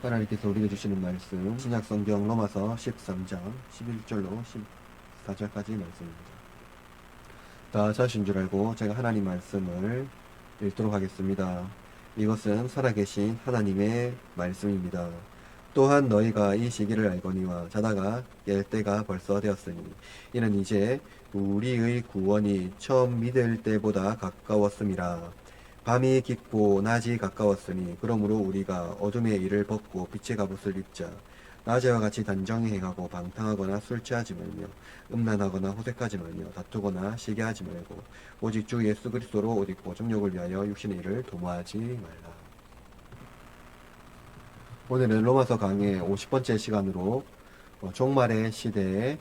하나님께서 우리에게 주시는 말씀 신약 성경 로마서 13장 11절로 14절까지 말씀입니다. 다 자신 줄 알고 제가 하나님 말씀을 읽도록 하겠습니다. 이것은 살아계신 하나님의 말씀입니다. 또한 너희가 이 시기를 알거니와 자다가 깰 때가 벌써 되었으니 이는 이제 우리의 구원이 처음 믿을 때보다 가까웠음이라. 밤이 깊고 낮이 가까웠으니 그러므로 우리가 어둠의 일을 벗고 빛의 갑옷을 입자. 낮에와 같이 단정히 행하고 방탕하거나 술 취하지 말며 음란하거나 호색하지 말며 다투거나 시기하지 말고 오직 주 예수 그리스도로 옷 입고 정욕을 위하여 육신의 일을 도모하지 말라. 오늘은 로마서 강의 50번째 시간으로 종말의 시대에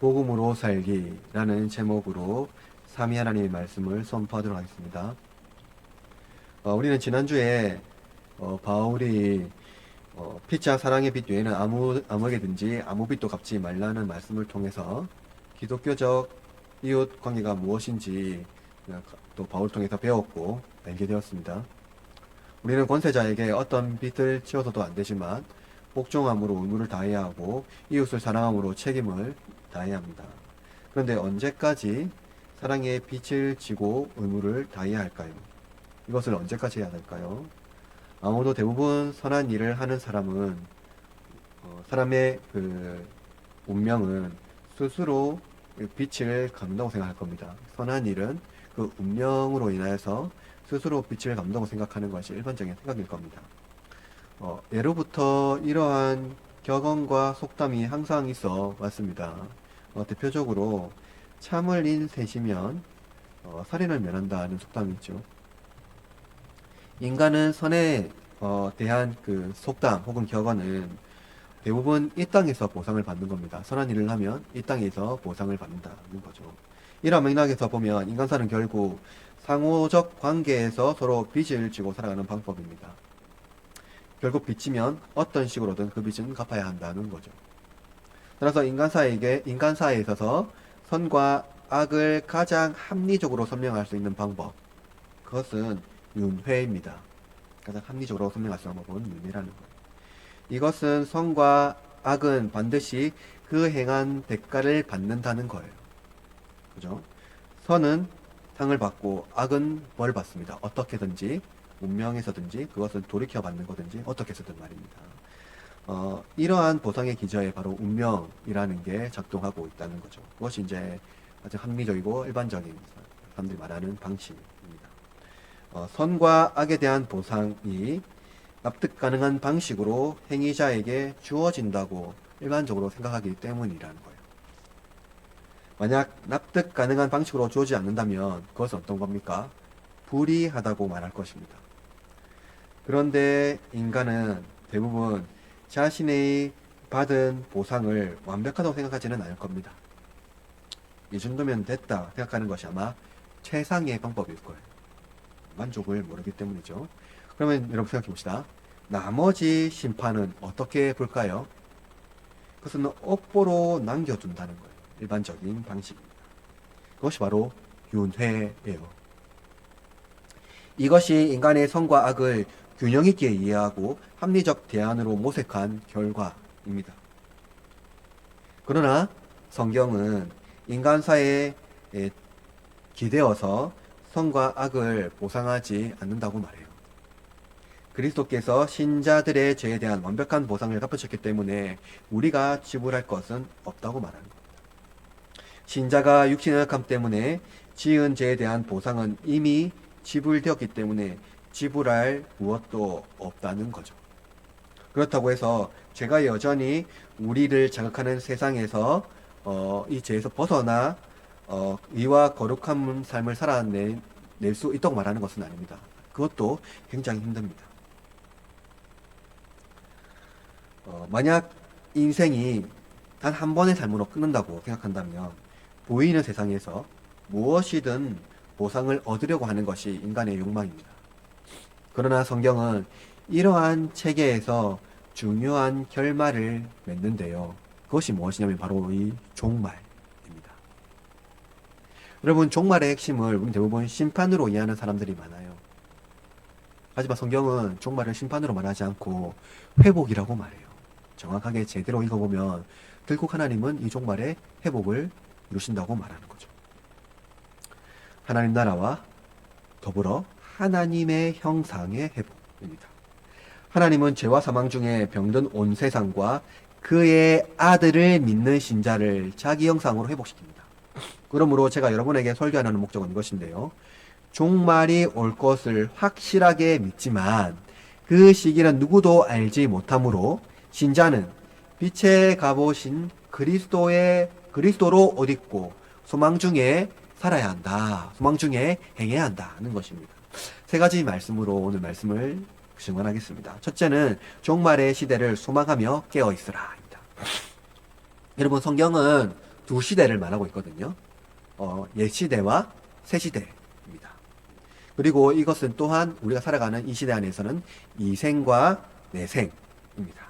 복음으로 살기라는 제목으로 삼위 하나님의 말씀을 선포하도록 하겠습니다. 우리는 지난주에 바울이 피차 사랑의 빛 외에는 아무에게든지 아무 빛도 갚지 말라는 말씀을 통해서 기독교적 이웃 관계가 무엇인지 또 바울 통해서 배웠고 알게 되었습니다. 우리는 권세자에게 어떤 빚을 지어서도 안 되지만 복종함으로 의무를 다해야 하고 이웃을 사랑함으로 책임을 다해야 합니다. 그런데 언제까지 사랑의 빚을 지고 의무를 다해야 할까요? 이것을 언제까지 해야 될까요? 아무도 대부분 선한 일을 하는 사람은 사람의 그 운명은 스스로 빛을 갚는다고 생각할 겁니다. 선한 일은 그 운명으로 인하여서 스스로 빛을 갚는다고 생각하는 것이 일반적인 생각일 겁니다. 예로부터 이러한 격언과 속담이 항상 있어 왔습니다. 대표적으로 참을 인셋이면 살인을 면한다는 속담이 있죠. 인간은 선에 대한 그 속담 혹은 격언은 대부분 이 땅에서 보상을 받는 겁니다. 선한 일을 하면 이 땅에서 보상을 받는다는 거죠. 이런 맥락에서 보면 인간사는 결국 상호적 관계에서 서로 빚을 지고 살아가는 방법입니다. 결국 빚지면 어떤 식으로든 그 빚은 갚아야 한다는 거죠. 따라서 인간사에 있어서 선과 악을 가장 합리적으로 설명할 수 있는 방법, 그것은 윤회입니다. 가장 합리적으로 설명할 수 있는 방법은 윤회라는 거예요. 이것은 선과 악은 반드시 그 행한 대가를 받는다는 거예요. 그죠? 선은 상을 받고 악은 벌 받습니다. 어떻게든지 운명에서든지 그것은 돌이켜 받는 거든지 어떻게 해서든 말입니다. 이러한 보상의 기저에 바로 운명이라는 게 작동하고 있다는 거죠. 그것이 이제 아주 합리적이고 일반적인 사람들이 말하는 방식입니다. 선과 악에 대한 보상이 납득 가능한 방식으로 행위자에게 주어진다고 일반적으로 생각하기 때문이라는 거예요. 만약 납득 가능한 방식으로 주어지지 않는다면 그것은 어떤 겁니까? 불이하다고 말할 것입니다. 그런데 인간은 대부분 자신의 받은 보상을 완벽하다고 생각하지는 않을 겁니다. 이 정도면 됐다 생각하는 것이 아마 최상의 방법일 거예요. 만족을 모르기 때문이죠. 그러면 여러분 생각해 봅시다. 나머지 심판은 어떻게 볼까요? 그것은 업보로 남겨둔다는 거예요. 일반적인 방식입니다. 그것이 바로 윤회예요. 이것이 인간의 선과 악을 균형 있게 이해하고 합리적 대안으로 모색한 결과입니다. 그러나 성경은 인간사에 기대어서 선과 악을 보상하지 않는다고 말해요. 그리스도께서 신자들의 죄에 대한 완벽한 보상을 갚으셨기 때문에 우리가 지불할 것은 없다고 말하는 겁니다. 신자가 육신의 악함 때문에 지은 죄에 대한 보상은 이미 지불되었기 때문에 지불할 무엇도 없다는 거죠. 그렇다고 해서 죄가 여전히 우리를 자극하는 세상에서 이 죄에서 벗어나 의와 거룩한 삶을 살아낼 수 있다고 말하는 것은 아닙니다. 그것도 굉장히 힘듭니다. 만약 인생이 단 한 번의 삶으로 끊는다고 생각한다면 보이는 세상에서 무엇이든 보상을 얻으려고 하는 것이 인간의 욕망입니다. 그러나 성경은 이러한 체계에서 중요한 결말을 맺는데요. 그것이 무엇이냐면 바로 이 종말입니다. 여러분, 종말의 핵심을 우리 대부분 심판으로 이해하는 사람들이 많아요. 하지만 성경은 종말을 심판으로 말하지 않고 회복이라고 말해요. 정확하게 제대로 읽어보면 결국 하나님은 이 종말에 회복을 이루신다고 말하는 거죠. 하나님 나라와 더불어 하나님의 형상의 회복입니다. 하나님은 죄와 사망 중에 병든 온 세상과 그의 아들을 믿는 신자를 자기 형상으로 회복시킵니다. 그러므로 제가 여러분에게 설교하는 목적은 이것인데요. 종말이 올 것을 확실하게 믿지만 그 시기는 누구도 알지 못하므로 신자는 빛의 갑오신 그리스도로 옷 입고 소망 중에 살아야 한다. 소망 중에 행해야 한다는 것입니다. 세 가지 말씀으로 오늘 말씀을 증언하겠습니다. 첫째는 종말의 시대를 소망하며 깨어있으라입니다. 여러분 성경은 두 시대를 말하고 있거든요. 옛 시대와 새 시대입니다. 그리고 이것은 또한 우리가 살아가는 이 시대 안에서는 이생과 내생입니다.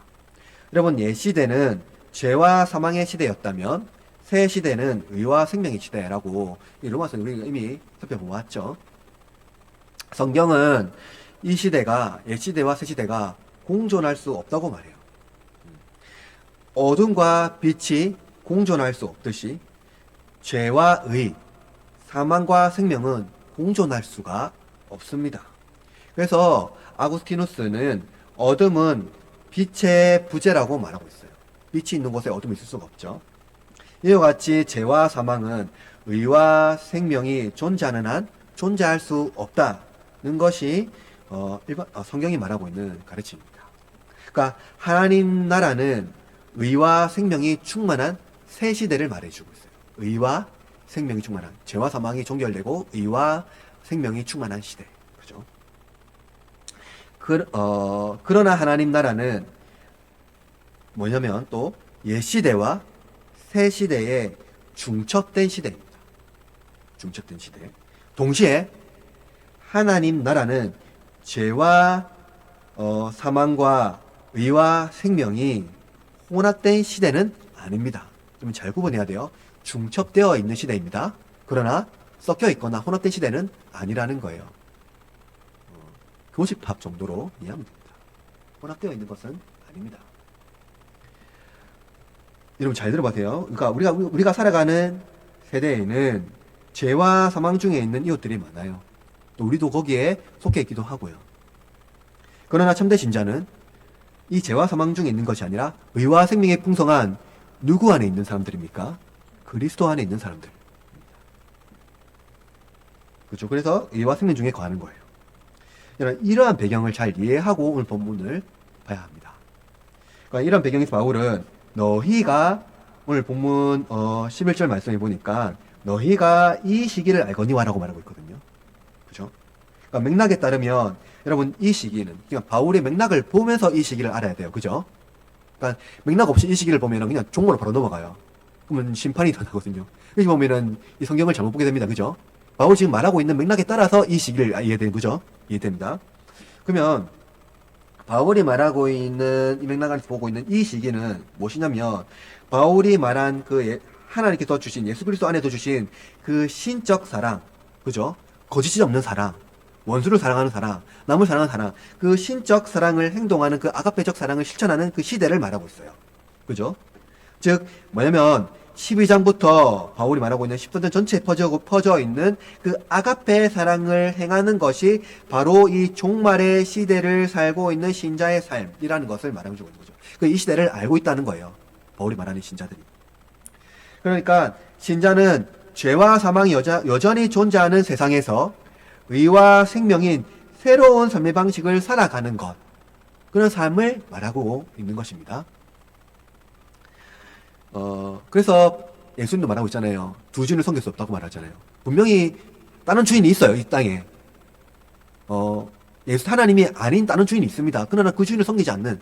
여러분 옛 시대는 죄와 사망의 시대였다면 새 시대는 의와 생명의 시대라고 이 로마서 우리가 이미 살펴보았죠. 성경은 이 시대가 옛 시대와 새 시대가 공존할 수 없다고 말해요. 어둠과 빛이 공존할 수 없듯이 죄와 의, 사망과 생명은 공존할 수가 없습니다. 그래서 아구스티누스는 어둠은 빛의 부재라고 말하고 있어요. 빛이 있는 곳에 어둠이 있을 수가 없죠. 이와 같이 죄와 사망은 의와 생명이 존재하는 한 존재할 수 없다는 것이 성경이 말하고 있는 가르침입니다. 그러니까 하나님 나라는 의와 생명이 충만한 새 시대를 말해주고 있어요. 의와 생명이 충만한, 죄와 사망이 종결되고 의와 생명이 충만한 시대. 그죠? 그러나 하나님 나라는 뭐냐면 또 옛 시대와 새 시대의 중첩된 시대입니다. 중첩된 시대. 동시에 하나님 나라는 죄와 사망과 의와 생명이 혼합된 시대는 아닙니다. 좀 잘 구분해야 돼요. 중첩되어 있는 시대입니다. 그러나 섞여 있거나 혼합된 시대는 아니라는 거예요. 교집합 정도로 이해하면 됩니다. 혼합되어 있는 것은 아닙니다. 여러분 잘 들어보세요. 그러니까 우리가 살아가는 세대에는 죄와 사망 중에 있는 이웃들이 많아요. 또 우리도 거기에 속해 있기도 하고요. 그러나 참된 신자는 이 죄와 사망 중에 있는 것이 아니라 의와 생명의 풍성한 누구 안에 있는 사람들입니까? 그리스도 안에 있는 사람들. 그렇죠. 그래서 의와 생명 중에 거하는 거예요. 여러분 이러한 배경을 잘 이해하고 오늘 본문을 봐야 합니다. 그러니까 이런 배경에서 바울은 너희가 오늘 본문 11절 말씀해 보니까 너희가 이 시기를 알거니와라고 말하고 있거든요. 그죠? 그러니까 맥락에 따르면 여러분 이 시기는 그러니까 바울의 맥락을 보면서 이 시기를 알아야 돼요. 그죠? 그러니까 맥락 없이 이 시기를 보면 그냥 종말로 바로 넘어가요. 그러면 심판이 더 나거든요. 여기 보면은 이 성경을 잘못 보게 됩니다. 그죠? 바울이 지금 말하고 있는 맥락에 따라서 이 시기를 이해되는 거죠. 이해됩니다. 그러면 바울이 말하고 있는 이 맥락 안에서 보고 있는 이 시기는 무엇이냐면 바울이 말한 그 하나님께서 주신 예수 그리스도 안에서 주신 그 신적 사랑, 그죠? 거짓이 없는 사랑, 원수를 사랑하는 사랑, 남을 사랑하는 사랑, 그 신적 사랑을 행동하는 그 아가페적 사랑을 실천하는 그 시대를 말하고 있어요. 그죠? 즉 뭐냐면 12장부터 바울이 말하고 있는 13장 전체에 퍼져 있는 그 아가페 사랑을 행하는 것이 바로 이 종말의 시대를 살고 있는 신자의 삶이라는 것을 말해주고 있는 거죠. 이 시대를 알고 있다는 거예요. 바울이 말하는 신자들이. 그러니까 신자는 죄와 사망이 여전히 존재하는 세상에서 의와 생명인 새로운 삶의 방식을 살아가는 것, 그런 삶을 말하고 있는 것입니다. 그래서 예수님도 말하고 있잖아요. 두 주인을 섬길 수 없다고 말하잖아요. 분명히 다른 주인이 있어요, 이 땅에. 하나님이 아닌 다른 주인이 있습니다. 그러나 그 주인을 섬기지 않는,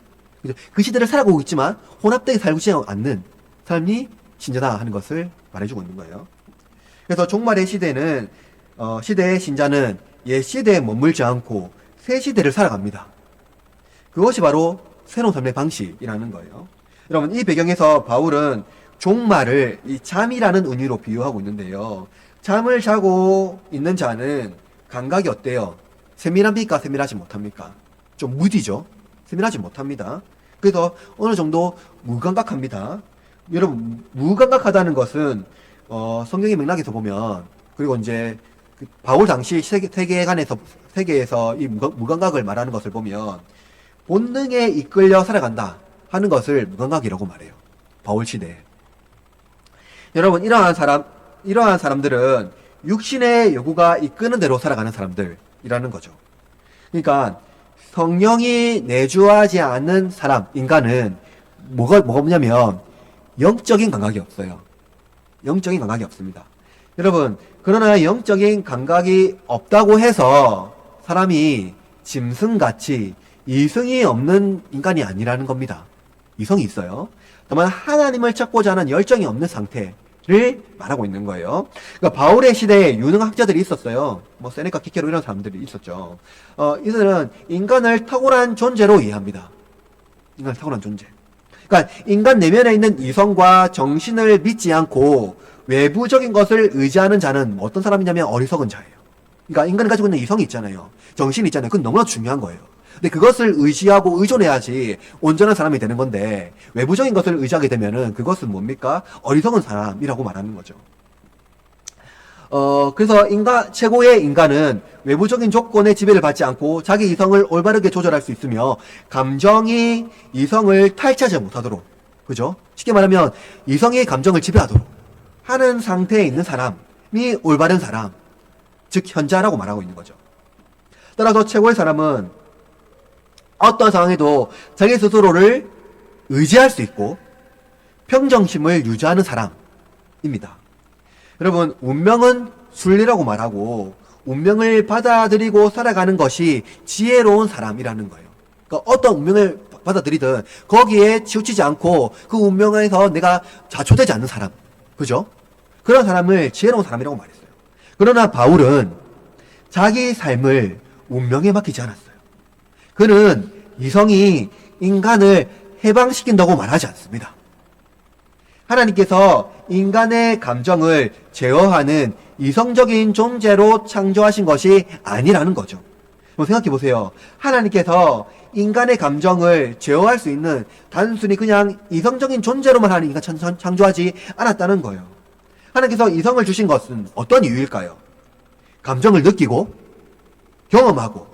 그 시대를 살아가고 있지만 혼합되게 살지 않는 삶이 신자다 하는 것을 말해주고 있는 거예요. 그래서 종말의 시대는 시대의 신자는 옛 시대에 머물지 않고 새 시대를 살아갑니다. 그것이 바로 새로운 삶의 방식이라는 거예요. 여러분 이 배경에서 바울은 종말을 이 잠이라는 의미로 비유하고 있는데요. 잠을 자고 있는 자는 감각이 어때요? 세밀합니까? 세밀하지 못합니까? 좀 무디죠? 세밀하지 못합니다. 그래서 어느 정도 무감각합니다. 여러분, 무감각하다는 것은, 성경의 맥락에서 보면, 그리고 이제, 바울 당시 세계에서 이 무감각을 말하는 것을 보면, 본능에 이끌려 살아간다 하는 것을 무감각이라고 말해요. 바울 시대에. 여러분, 이러한 사람들은 육신의 요구가 이끄는 대로 살아가는 사람들이라는 거죠. 그러니까, 성령이 내주하지 않는 사람, 인간은 뭐가 없냐면, 영적인 감각이 없어요. 영적인 감각이 없습니다. 여러분, 그러나 영적인 감각이 없다고 해서 사람이 짐승같이 이성이 없는 인간이 아니라는 겁니다. 이성이 있어요. 다만 하나님을 찾고자 하는 열정이 없는 상태를 말하고 있는 거예요. 그러니까 바울의 시대에 유능학자들이 있었어요. 뭐 세네카, 키케로 이런 사람들이 있었죠. 이들은 인간을 탁월한 존재로 이해합니다. 인간을 탁월한 존재. 그러니까 인간 내면에 있는 이성과 정신을 믿지 않고 외부적인 것을 의지하는 자는 어떤 사람이냐면 어리석은 자예요. 그러니까 인간이 가지고 있는 이성이 있잖아요. 정신이 있잖아요. 그건 너무나 중요한 거예요. 근데 그것을 의지하고 의존해야지 온전한 사람이 되는 건데 외부적인 것을 의지하게 되면은 그것은 뭡니까? 어리석은 사람이라고 말하는 거죠. 그래서 최고의 인간은 외부적인 조건의 지배를 받지 않고 자기 이성을 올바르게 조절할 수 있으며 감정이 이성을 탈취하지 못하도록, 그죠? 쉽게 말하면 이성이 감정을 지배하도록 하는 상태에 있는 사람이 올바른 사람, 즉 현자라고 말하고 있는 거죠. 따라서 최고의 사람은 어떤 상황에도 자기 스스로를 의지할 수 있고 평정심을 유지하는 사람입니다. 여러분, 운명은 순리라고 말하고 운명을 받아들이고 살아가는 것이 지혜로운 사람이라는 거예요. 그러니까 어떤 운명을 받아들이든 거기에 치우치지 않고 그 운명에서 내가 좌초되지 않는 사람, 그죠? 그런 사람을 지혜로운 사람이라고 말했어요. 그러나 바울은 자기 삶을 운명에 맡기지 않았어요. 그는 이성이 인간을 해방시킨다고 말하지 않습니다. 하나님께서 인간의 감정을 제어하는 이성적인 존재로 창조하신 것이 아니라는 거죠. 생각해 보세요. 하나님께서 인간의 감정을 제어할 수 있는 단순히 그냥 이성적인 존재로만 하는 인간 창조하지 않았다는 거예요. 하나님께서 이성을 주신 것은 어떤 이유일까요? 감정을 느끼고 경험하고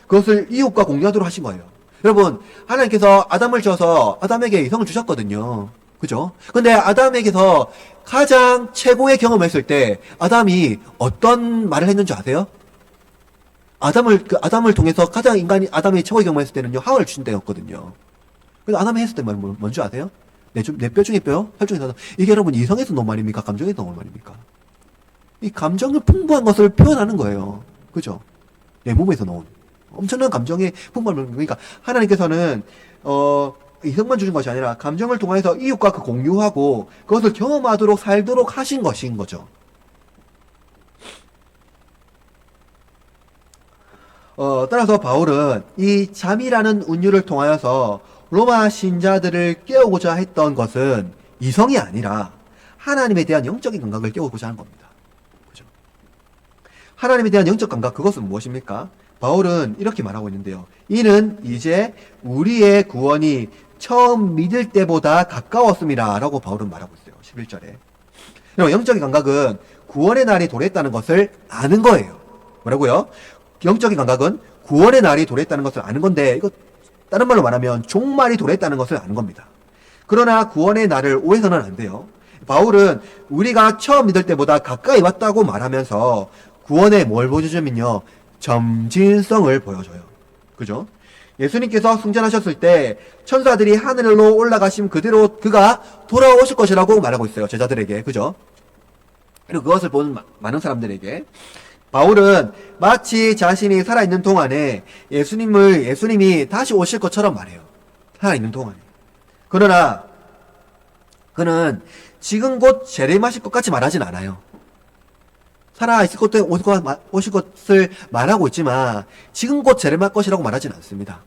그것을 이웃과 공유하도록 하신 거예요. 여러분, 하나님께서 아담을 지어서 아담에게 이성을 주셨거든요. 그죠? 근데 아담에게서 가장 최고의 경험을 했을 때 아담이 어떤 말을 했는지 아세요? 아담을 통해서 가장 아담이 최고의 경험을 했을 때는요, 하와를 주신 때였거든요. 근데 아담이 했을 때 뭔지 아세요? 내 뼈 중에 뼈요? 혈 중에 뼈. 이게 여러분 이성에서 나온 말입니까? 감정에서 나온 말입니까? 이 감정을 풍부한 것을 표현하는 거예요. 그죠? 내 몸에서 나온 엄청난 감정의 풍부한 말. 그러니까 하나님께서는 이성만 주신 것이 아니라 감정을 통해서 이웃과 공유하고 그것을 경험하도록 살도록 하신 것인 거죠. 따라서 바울은 이 잠이라는 운율을 통하여서 로마 신자들을 깨우고자 했던 것은 이성이 아니라 하나님에 대한 영적인 감각을 깨우고자 하는 겁니다. 그죠? 하나님에 대한 영적 감각, 그것은 무엇입니까? 바울은 이렇게 말하고 있는데요. 이는 이제 우리의 구원이 처음 믿을 때보다 가까웠습니다. 라고 바울은 말하고 있어요. 11절에. 영적인 감각은 구원의 날이 도래했다는 것을 아는 거예요. 뭐라고요? 영적인 감각은 구원의 날이 도래했다는 것을 아는 건데, 이거 다른 말로 말하면 종말이 도래했다는 것을 아는 겁니다. 그러나 구원의 날을 오해서는 안 돼요. 바울은 우리가 처음 믿을 때보다 가까이 왔다고 말하면서 구원의 뭘 보여주냐면요, 점진성을 보여줘요. 그죠? 예수님께서 승천하셨을 때 천사들이 하늘로 올라가심 그대로 그가 돌아오실 것이라고 말하고 있어요. 제자들에게. 그죠? 그리고 그것을 보는 많은 사람들에게 바울은 마치 자신이 살아있는 동안에 예수님이 다시 오실 것처럼 말해요. 살아있는 동안에. 그러나 그는 지금 곧 재림하실 것 같이 말하진 않아요. 살아있을 것도 오실 것을 말하고 있지만 지금 곧 재림할 것이라고 말하진 않습니다.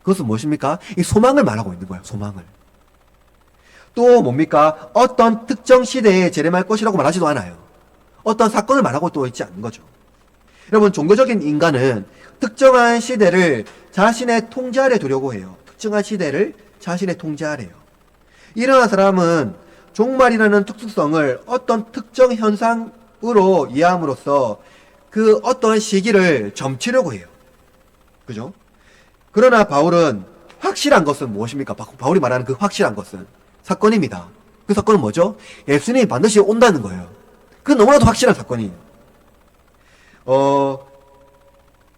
그것은 무엇입니까? 이 소망을 말하고 있는 거예요. 소망을. 또 뭡니까? 어떤 특정 시대에 재림할 것이라고 말하지도 않아요. 어떤 사건을 말하고 또 있지 않는 거죠. 여러분, 종교적인 인간은 특정한 시대를 자신의 통제 아래 두려고 해요. 특정한 시대를 자신의 통제 아래요. 이러한 사람은 종말이라는 특수성을 어떤 특정 현상으로 이해함으로써 그 어떤 시기를 점치려고 해요. 그죠? 그러나 바울은 확실한 것은 무엇입니까? 바울이 말하는 그 확실한 것은 사건입니다. 그 사건은 뭐죠? 예수님이 반드시 온다는 거예요. 그 너무나도 확실한 사건이에요.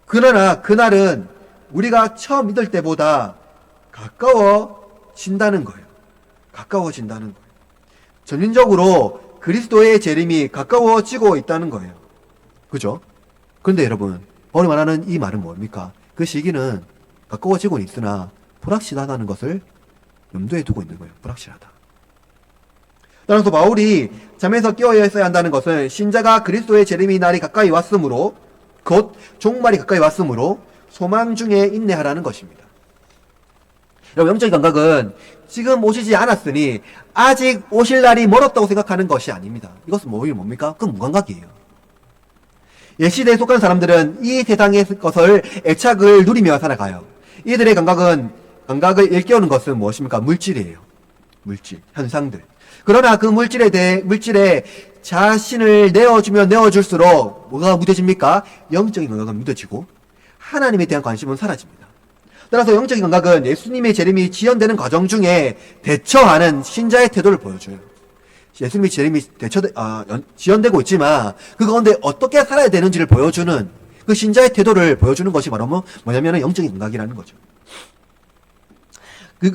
그러나 그날은 우리가 처음 믿을 때보다 가까워진다는 거예요. 가까워진다는 거예요. 점진적으로 그리스도의 재림이 가까워지고 있다는 거예요. 그죠? 그런데 여러분, 바울이 말하는 이 말은 뭡니까? 그 시기는 가까워지고는 있으나 불확실하다는 것을 염두에 두고 있는 거예요. 불확실하다. 따라서 바울이 잠에서 깨어 있어야 한다는 것은 신자가 그리스도의 재림이 날이 가까이 왔으므로, 곧 종말이 가까이 왔으므로 소망 중에 인내하라는 것입니다. 여러분, 영적인 감각은 지금 오시지 않았으니 아직 오실 날이 멀었다고 생각하는 것이 아닙니다. 이것은 뭡니까? 그건 무감각이에요. 옛시대에 속한 사람들은 이 세상의 것을 애착을 누리며 살아가요. 이들의 감각을 일깨우는 것은 무엇입니까? 물질이에요. 물질, 현상들. 그러나 그 물질에 자신을 내어주면 내어줄수록 뭐가 무뎌집니까? 영적인 감각은 무뎌지고 하나님에 대한 관심은 사라집니다. 따라서 영적인 감각은 예수님의 재림이 지연되는 과정 중에 대처하는 신자의 태도를 보여줘요. 예수님의 재림이 지연되고 있지만 그 가운데 어떻게 살아야 되는지를 보여주는 그 신자의 태도를 보여주는 것이 바로 뭐냐면 영적인 감각이라는 거죠.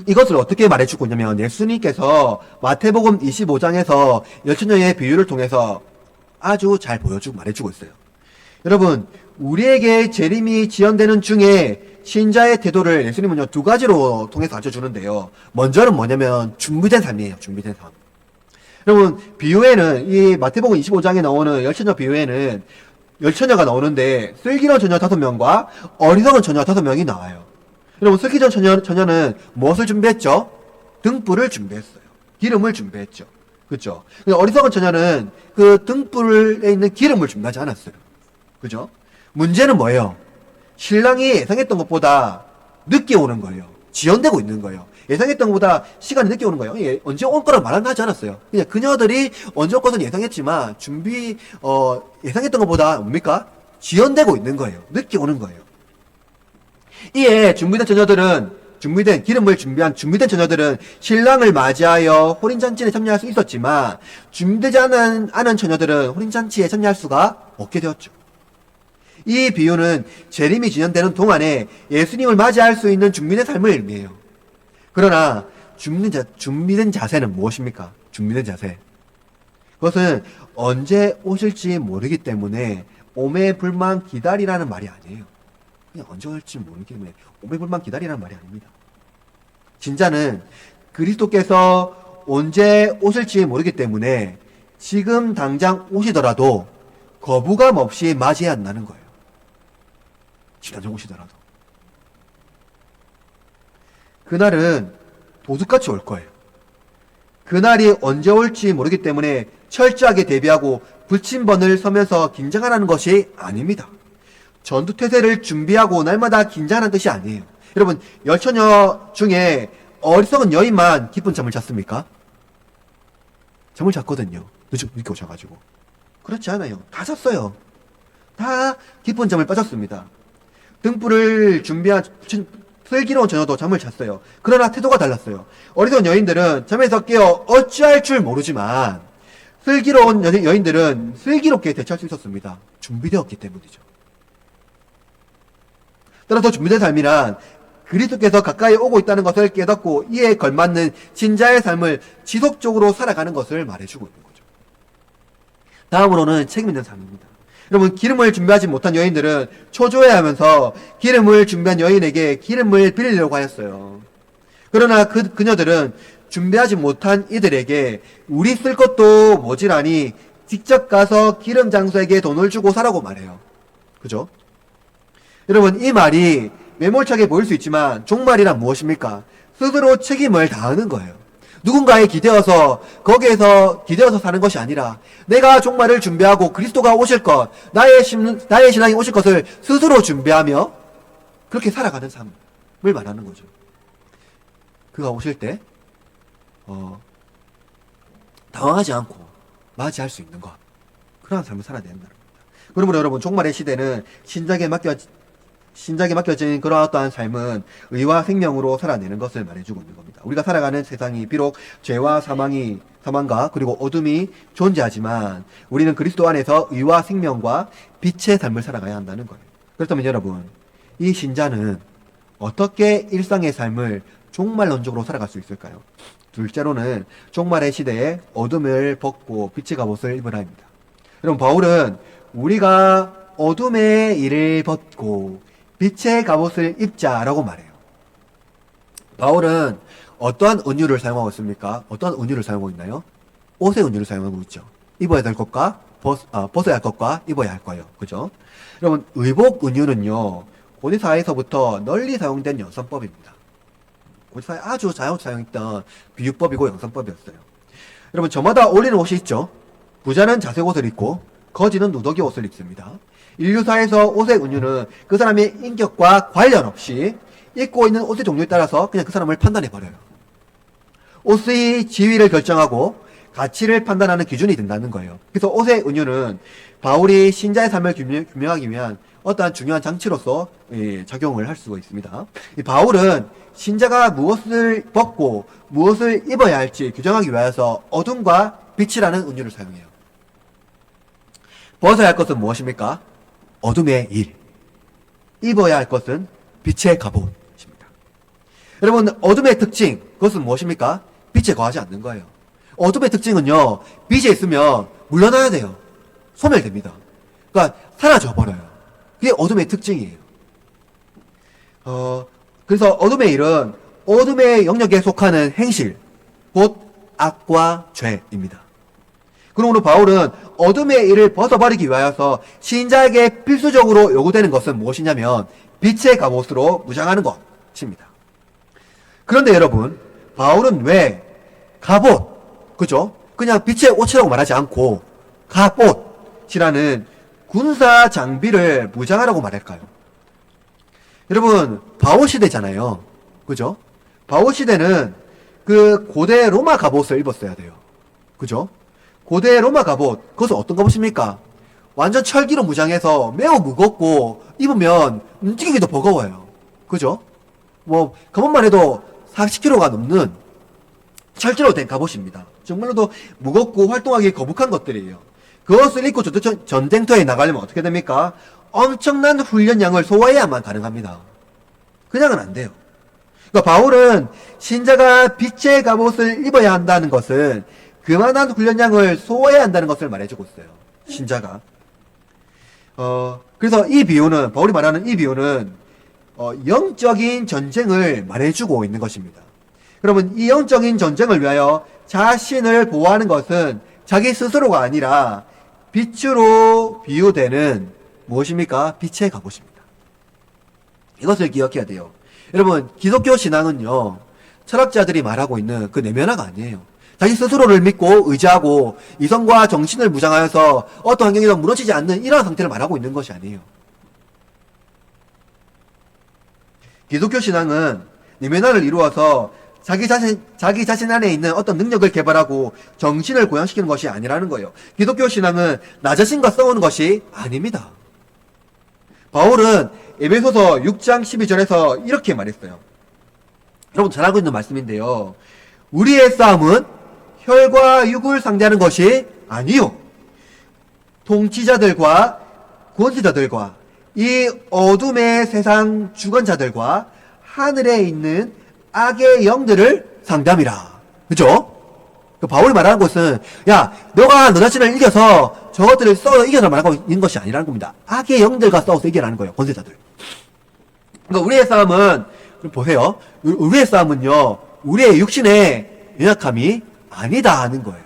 이것을 어떻게 말해주고 있냐면 예수님께서 마태복음 25장에서 열처녀의 비유를 통해서 아주 잘 보여주고 말해주고 있어요. 여러분, 우리에게 재림이 지연되는 중에 신자의 태도를 예수님은요 2가지로 통해서 알려주는데요. 먼저는 뭐냐면 준비된 삶이에요. 준비된 삶. 여러분, 비유에는 이 마태복음 25장에 나오는 열처녀 비유에는 열처녀가 나오는데 슬기로운 처녀 5명과 어리석은 처녀 5명이 나와요. 여러분, 슬기로운 처녀는 무엇을 준비했죠? 등불을 준비했어요. 기름을 준비했죠. 그렇죠? 어리석은 처녀는 그 등불에 있는 기름을 준비하지 않았어요. 그죠? 문제는 뭐예요? 신랑이 예상했던 것보다 늦게 오는 거예요. 지연되고 있는 거예요. 예상했던 것보다 시간이 늦게 오는 거예요. 언제 올 거라 말은 하지 않았어요. 그냥 그녀들이 언제 올 것은 예상했지만 예상했던 것보다 뭡니까? 지연되고 있는 거예요. 늦게 오는 거예요. 이에 기름을 준비한 준비된 처녀들은 신랑을 맞이하여 혼인잔치에 참여할 수 있었지만 준비되지 않은 처녀들은 혼인잔치에 참여할 수가 없게 되었죠. 이 비유는 재림이 진행되는 동안에 예수님을 맞이할 수 있는 준비된 삶을 의미해요. 그러나 준비된 자세는 무엇입니까? 준비된 자세. 그것은 언제 오실지 모르기 때문에 오매불만 기다리라는 말이 아니에요. 그냥 언제 올지 모르기 때문에 오매불만 기다리라는 말이 아닙니다. 진짜는 그리스도께서 언제 오실지 모르기 때문에 지금 당장 오시더라도 거부감 없이 맞이해야 한다는 거예요. 지금 당장 오시더라도. 그날은 도둑같이 올 거예요. 그날이 언제 올지 모르기 때문에 철저하게 대비하고 불침번을 서면서 긴장하라는 것이 아닙니다. 전투태세를 준비하고 날마다 긴장하는 뜻이 아니에요. 여러분, 열처녀 중에 어리석은 여인만 깊은 잠을 잤습니까? 잠을 잤거든요. 늦게 오셔가지고. 그렇지 않아요. 다 잤어요. 다 깊은 잠을 빠졌습니다. 등불을 준비한 슬기로운 처녀도 잠을 잤어요. 그러나 태도가 달랐어요. 어리석은 여인들은 잠에서 깨어 어찌할 줄 모르지만 슬기로운 여인들은 슬기롭게 대처할 수 있었습니다. 준비되었기 때문이죠. 따라서 준비된 삶이란 그리스도께서 가까이 오고 있다는 것을 깨닫고 이에 걸맞는 신자의 삶을 지속적으로 살아가는 것을 말해주고 있는 거죠. 다음으로는 책임 있는 삶입니다. 여러분, 기름을 준비하지 못한 여인들은 초조해하면서 기름을 준비한 여인에게 기름을 빌리려고 하였어요. 그러나 그녀들은 준비하지 못한 이들에게 우리 쓸 것도 모자라니 직접 가서 기름 장수에게 돈을 주고 사라고 말해요. 그죠? 여러분, 이 말이 매몰차게 보일 수 있지만 종말이란 무엇입니까? 스스로 책임을 다하는 거예요. 누군가에 기대어서 거기에서 기대어서 사는 것이 아니라 내가 종말을 준비하고 그리스도가 오실 것, 나의 신랑이 오실 것을 스스로 준비하며 그렇게 살아가는 삶을 말하는 거죠. 그가 오실 때 당황하지 않고 맞이할 수 있는 것, 그러한 삶을 살아야 된다는 겁니다. 그러므로 여러분, 종말의 시대는 신작에 맡겨진 그러한 어떠한 삶은 의와 생명으로 살아내는 것을 말해주고 있는 겁니다. 우리가 살아가는 세상이 비록 죄와 사망과 그리고 어둠이 존재하지만 우리는 그리스도 안에서 의와 생명과 빛의 삶을 살아가야 한다는 거예요. 그렇다면 여러분, 이 신자는 어떻게 일상의 삶을 종말론적으로 살아갈 수 있을까요? 둘째로는 종말의 시대에 어둠을 벗고 빛의 갑옷을 입으라 합니다. 여러분, 바울은 우리가 어둠의 일을 벗고 빛의 갑옷을 입자라고 말해요. 바울은 어떠한 은유를 사용하고 있습니까? 어떠한 은유를 사용하고 있나요? 옷의 은유를 사용하고 있죠. 입어야 될 것과 벗어야 할 것과 입어야 할 거예요. 그죠? 여러분, 의복 은유는요, 고대사회에서부터 널리 사용된 연산법입니다. 고대사회 아주 자주 사용했던 비유법이고 연산법이었어요. 여러분, 저마다 어울리는 옷이 있죠. 부자는 자색 옷을 입고 거지는 누더기 옷을 입습니다. 인류사에서 옷의 은유는 그 사람의 인격과 관련 없이 입고 있는 옷의 종류에 따라서 그냥 그 사람을 판단해버려요. 옷의 지위를 결정하고 가치를 판단하는 기준이 된다는 거예요. 그래서 옷의 은유는 바울이 신자의 삶을 규명하기 위한 어떠한 중요한 장치로서 작용을 할 수가 있습니다. 바울은 신자가 무엇을 벗고 무엇을 입어야 할지 규정하기 위해서 어둠과 빛이라는 은유를 사용해요. 벗어야 할 것은 무엇입니까? 어둠의 일. 입어야 할 것은 빛의 갑옷입니다. 여러분, 어둠의 특징, 그것은 무엇입니까? 빛에 거하지 않는 거예요. 어둠의 특징은요, 빛에 있으면 물러나야 돼요. 소멸됩니다. 그러니까 사라져 버려요. 그게 어둠의 특징이에요. 그래서 어둠의 일은 어둠의 영역에 속하는 행실, 곧 악과 죄입니다. 그러므로 바울은 어둠의 일을 벗어버리기 위하여서 신자에게 필수적으로 요구되는 것은 무엇이냐면 빛의 갑옷으로 무장하는 것입니다. 그런데 여러분, 바울은 왜 갑옷, 그죠? 그냥 빛의 옷이라고 말하지 않고 갑옷이라는 군사 장비를 무장하라고 말할까요? 여러분, 바울 시대잖아요. 그죠? 바울 시대는 그 고대 로마 갑옷을 입었어야 돼요. 그죠? 고대 로마 갑옷, 그것은 어떤 갑옷입니까? 완전 철기로 무장해서 매우 무겁고 입으면 움직이기도 버거워요. 그죠? 갑옷만 해도 40kg가 넘는 철제로 된 갑옷입니다. 정말로도 무겁고 활동하기 거북한 것들이에요. 그것을 입고 전쟁터에 나가려면 어떻게 됩니까? 엄청난 훈련량을 소화해야만 가능합니다. 그냥은 안 돼요. 그러니까 바울은 신자가 빛의 갑옷을 입어야 한다는 것은 그만한 훈련량을 소화해야 한다는 것을 말해주고 있어요. 신자가. 그래서 이 비유는, 바울이 말하는 이 비유는 영적인 전쟁을 말해주고 있는 것입니다. 그러면 이 영적인 전쟁을 위하여 자신을 보호하는 것은 자기 스스로가 아니라 빛으로 비유되는 무엇입니까? 빛의 갑옷입니다. 이것을 기억해야 돼요. 여러분, 기독교 신앙은요, 철학자들이 말하고 있는 그 내면화가 아니에요. 자기 스스로를 믿고 의지하고 이성과 정신을 무장하여서 어떤 환경에도 무너지지 않는 이러한 상태를 말하고 있는 것이 아니에요. 기독교 신앙은 내면화를 이루어서 자기 자신 안에 있는 어떤 능력을 개발하고 정신을 고양시키는 것이 아니라는 거예요. 기독교 신앙은 나 자신과 싸우는 것이 아닙니다. 바울은 에베소서 6장 12절에서 이렇게 말했어요. 여러분 잘 알고 있는 말씀인데요. 우리의 싸움은 혈과 육을 상대하는 것이 아니요. 통치자들과 권세자들과 이 어둠의 세상 주권자들과 하늘에 있는 악의 영들을 상대함이라. 그죠? 바울이 말하는 것은 야, 너가 너 자신을 이겨서 저것들을 싸워 이겨서 말하고 있는 것이 아니라는 겁니다. 악의 영들과 싸워서 이겨라는 거예요. 권세자들. 그러니까 우리의 싸움은 보세요. 우리의 싸움은요. 우리의 육신의 연약함이 아니다 하는 거예요.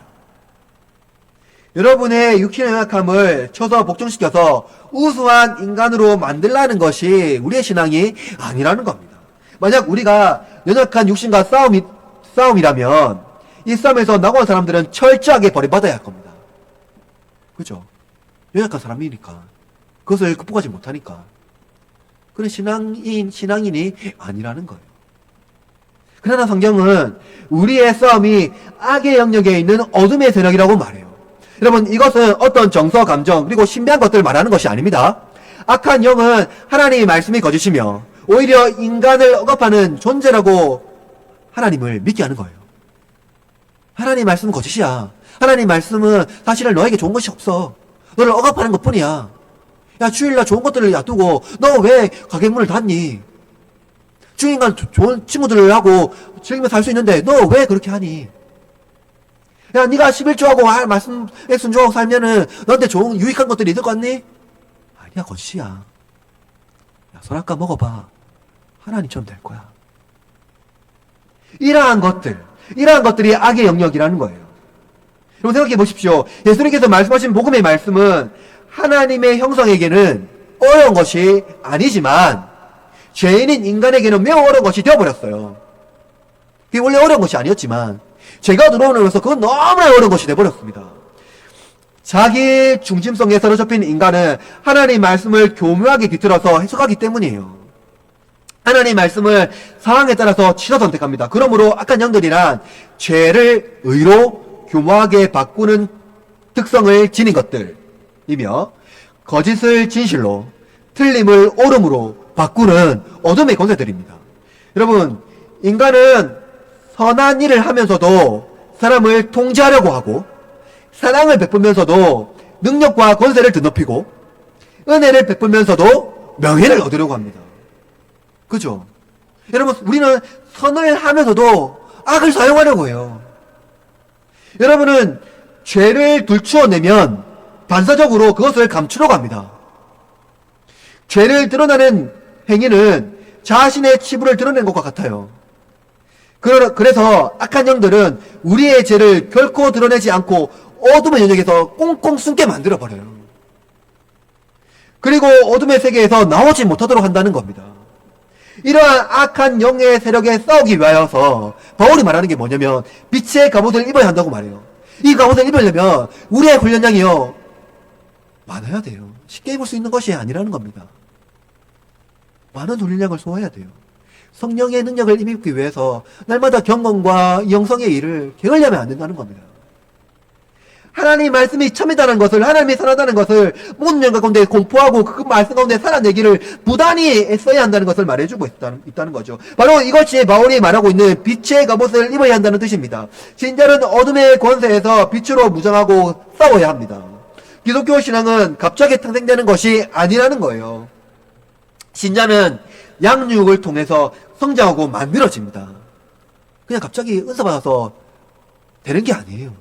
여러분의 육신의 연약함을 쳐서 복종시켜서 우수한 인간으로 만들라는 것이 우리의 신앙이 아니라는 겁니다. 만약 우리가 연약한 육신과 싸움이라면 이 싸움에서 낙오한 사람들은 철저하게 버림받아야 할 겁니다. 그죠? 연약한 사람이니까. 그것을 극복하지 못하니까. 그런 신앙인이 아니라는 거예요. 그러나 성경은 우리의 싸움이 악의 영역에 있는 어둠의 세력이라고 말해요. 여러분, 이것은 어떤 정서, 감정, 그리고 신비한 것들을 말하는 것이 아닙니다. 악한 영은 하나님의 말씀이 거짓이며 오히려 인간을 억압하는 존재라고 하나님을 믿게 하는 거예요. 하나님의 말씀은 거짓이야. 하나님의 말씀은 사실은 너에게 좋은 것이 없어. 너를 억압하는 것 뿐이야. 야, 주일날 좋은 것들을 놔두고 너 왜 가게문을 닫니? 주인간 좋은 친구들하고 즐기며 살 수 있는데 너 왜 그렇게 하니? 야, 네가 11조하고 말씀에 순종하고 살면은 너한테 좋은 유익한 것들이 있을 것 같니? 아니야, 거짓이야. 야, 선악과 먹어봐. 하나님처럼 될 거야. 이러한 것들이 악의 영역이라는 거예요. 여러분 생각해 보십시오. 예수님께서 말씀하신 복음의 말씀은 하나님의 형상에게는 어려운 것이 아니지만 죄인인 인간에게는 매우 어려운 것이 되어버렸어요. 그게 원래 어려운 것이 아니었지만 죄가 들어오면서 그건 너무나 어려운 것이 되어버렸습니다. 자기 중심성에 사로잡힌 인간은 하나님의 말씀을 교묘하게 뒤틀어서 해석하기 때문이에요. 하나님의 말씀을 상황에 따라서 치러 선택합니다. 그러므로 악한 영들이란 죄를 의로 교묘하게 바꾸는 특성을 지닌 것들이며 거짓을 진실로, 틀림을 옳음으로 바꾸는 어둠의 권세들입니다. 여러분, 인간은 선한 일을 하면서도 사람을 통제하려고 하고 사랑을 베풀면서도 능력과 권세를 드높이고 은혜를 베풀면서도 명예를 얻으려고 합니다. 그죠? 여러분, 우리는 선을 하면서도 악을 사용하려고 해요. 여러분은 죄를 들추어내면 반사적으로 그것을 감추려고 합니다. 죄를 드러나는 행위는 자신의 치부를 드러낸 것과 같아요. 그래서 악한 영들은 우리의 죄를 결코 드러내지 않고 어둠의 영역에서 꽁꽁 숨게 만들어버려요. 그리고 어둠의 세계에서 나오지 못하도록 한다는 겁니다. 이러한 악한 영의 세력에 싸우기 위하여서 바울이 말하는 게 뭐냐면 빛의 갑옷을 입어야 한다고 말해요. 이 갑옷을 입으려면 우리의 훈련량이요 많아야 돼요. 쉽게 입을 수 있는 것이 아니라는 겁니다. 많은 훈련량을 소화해야 돼요. 성령의 능력을 입기 위해서 날마다 경건과 영성의 일을 게을리하면 안 된다는 겁니다. 하나님의 말씀이 참이다는 것을, 하나님이 선하다는 것을 모든 영과 가운데 공포하고 그 말씀 가운데 살아내기를 부단히 애써야 한다는 것을 말해주고 있다는 거죠. 바로 이것이 바울이 말하고 있는 빛의 갑옷을 입어야 한다는 뜻입니다. 신자는 어둠의 권세에서 빛으로 무장하고 싸워야 합니다. 기독교 신앙은 갑자기 탄생되는 것이 아니라는 거예요. 신자는 양육을 통해서 성장하고 만들어집니다. 그냥 갑자기 은사 받아서 되는 게 아니에요.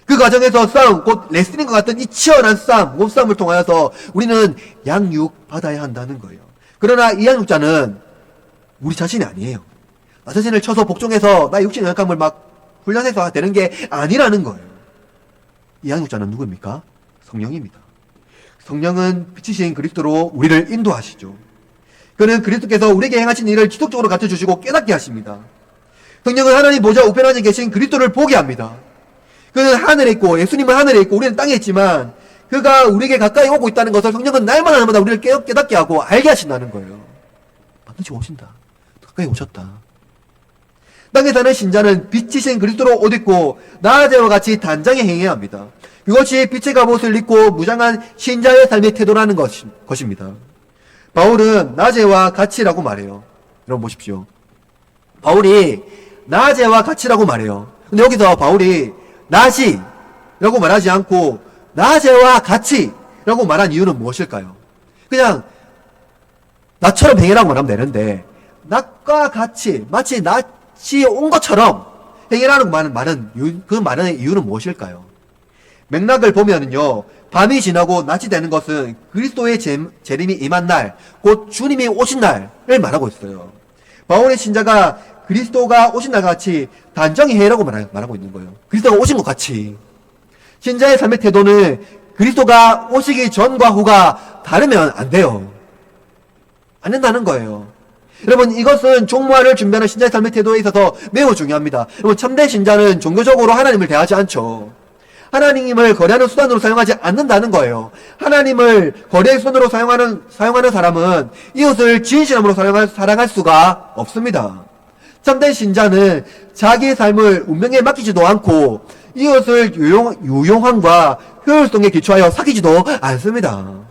그 과정에서 싸움, 곧 레슬링과 같은 이 치열한 싸움, 몸싸움을 통하여서 우리는 양육 받아야 한다는 거예요. 그러나 이 양육자는 우리 자신이 아니에요. 나 자신을 쳐서 복종해서 나의 육신의 연약함을 막 훈련해서 되는 게 아니라는 거예요. 이 양육자는 누구입니까? 성령입니다. 성령은 빛이신 그리스도로 우리를 인도하시죠. 그는 그리스도께서 우리에게 행하신 일을 지속적으로 가르쳐주시고 깨닫게 하십니다. 성령은 하나님 보좌 우편안에 계신 그리스도를 보게 합니다. 그는 하늘에 있고 예수님은 하늘에 있고 우리는 땅에 있지만 그가 우리에게 가까이 오고 있다는 것을 성령은 날마다 우리를 깨닫게 하고 알게 하신다는 거예요. 반드시 오신다. 가까이 오셨다. 땅에 사는 신자는 빛이신 그리스도로 옷 입고 나아제와 같이 단장에 행해야 합니다. 그것이 빛의 갑옷을 입고 무장한 신자의 삶의 태도라는 것입니다. 바울은 낮에와 같이라고 말해요. 여러분 보십시오. 바울이 낮에와 같이라고 말해요. 근데 여기서 바울이 낮이라고 말하지 않고 낮에와 같이라고 말한 이유는 무엇일까요? 그냥 낮처럼 행해라고 말하면 되는데 낮과 같이 마치 낮이 온 것처럼 행해라는 그 말의 이유는 무엇일까요? 맥락을 보면은요, 밤이 지나고 낮이 되는 것은 그리스도의 재림이 임한 날, 곧 주님이 오신 날을 말하고 있어요. 바울의 신자가 그리스도가 오신 날 같이 단정히 해라고 말하고 있는 거예요. 그리스도가 오신 것 같이. 신자의 삶의 태도는 그리스도가 오시기 전과 후가 다르면 안 돼요. 안 된다는 거예요. 여러분, 이것은 종말을 준비하는 신자의 삶의 태도에 있어서 매우 중요합니다. 여러분, 참된 신자는 종교적으로 하나님을 대하지 않죠. 하나님을 거래하는 수단으로 사용하지 않는다는 거예요. 하나님을 거래의 수단으로 사용하는 사람은 이웃을 진실함으로 사랑할 수가 없습니다. 참된 신자는 자기의 삶을 운명에 맡기지도 않고 이웃을 유용함과 효율성에 기초하여 사귀지도 않습니다.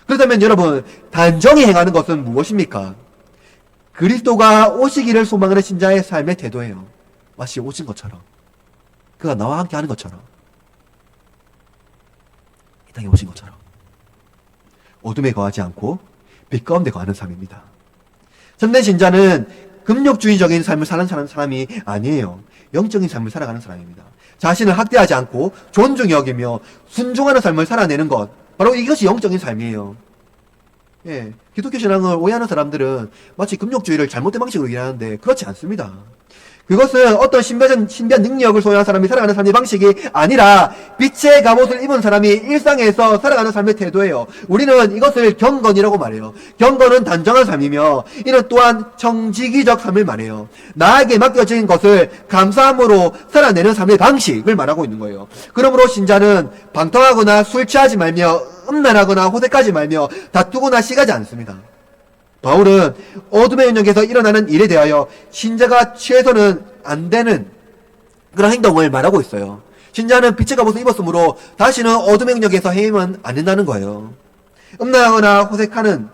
그렇다면 여러분, 단정히 행하는 것은 무엇입니까? 그리스도가 오시기를 소망하는 신자의 삶의 태도예요. 마치 오신 것처럼, 그가 나와 함께 하는 것처럼, 이 땅에 오신 것처럼 어둠에 거하지 않고 빛 가운데 거하는 삶입니다. 참된 신자는 금욕주의적인 삶을 사는 사람이 아니에요. 영적인 삶을 살아가는 사람입니다. 자신을 학대하지 않고 존중히 여기며 순종하는 삶을 살아내는 것, 바로 이것이 영적인 삶이에요. 예, 기독교 신앙을 오해하는 사람들은 마치 금욕주의를 잘못된 방식으로 일하는데 그렇지 않습니다. 그것은 어떤 신비한 능력을 소유한 사람이 살아가는 삶의 방식이 아니라 빛의 갑옷을 입은 사람이 일상에서 살아가는 삶의 태도예요. 우리는 이것을 경건이라고 말해요. 경건은 단정한 삶이며 이는 또한 정직이적 삶을 말해요. 나에게 맡겨진 것을 감사함으로 살아내는 삶의 방식을 말하고 있는 거예요. 그러므로 신자는 방탕하거나 술 취하지 말며 음란하거나 호색하지 말며 다투거나 시가지 않습니다. 바울은 어둠의 영역에서 일어나는 일에 대하여 신자가 취해서는 안 되는 그런 행동을 말하고 있어요. 신자는 빛의 갑옷을 입었으므로 다시는 어둠의 영역에서 헤매면 안 된다는 거예요. 음란하거나 호색하는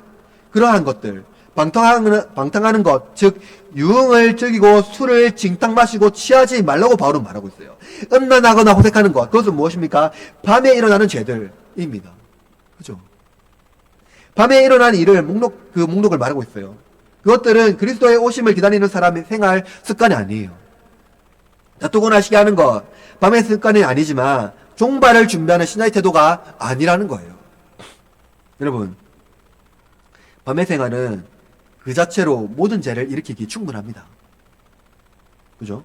그러한 것들, 방탕하는 것, 즉 유흥을 즐기고 술을 징탕 마시고 취하지 말라고 바울은 말하고 있어요. 음란하거나 호색하는 것, 그것은 무엇입니까? 밤에 일어나는 죄들입니다. 그죠? 밤에 일어난 일을 목록을 말하고 있어요. 그것들은 그리스도의 오심을 기다리는 사람의 생활 습관이 아니에요. 다투거나 시기하는 것, 밤의 습관이 아니지만 종말을 준비하는 신자의 태도가 아니라는 거예요. 여러분, 밤의 생활은 그 자체로 모든 죄를 일으키기 충분합니다. 그죠?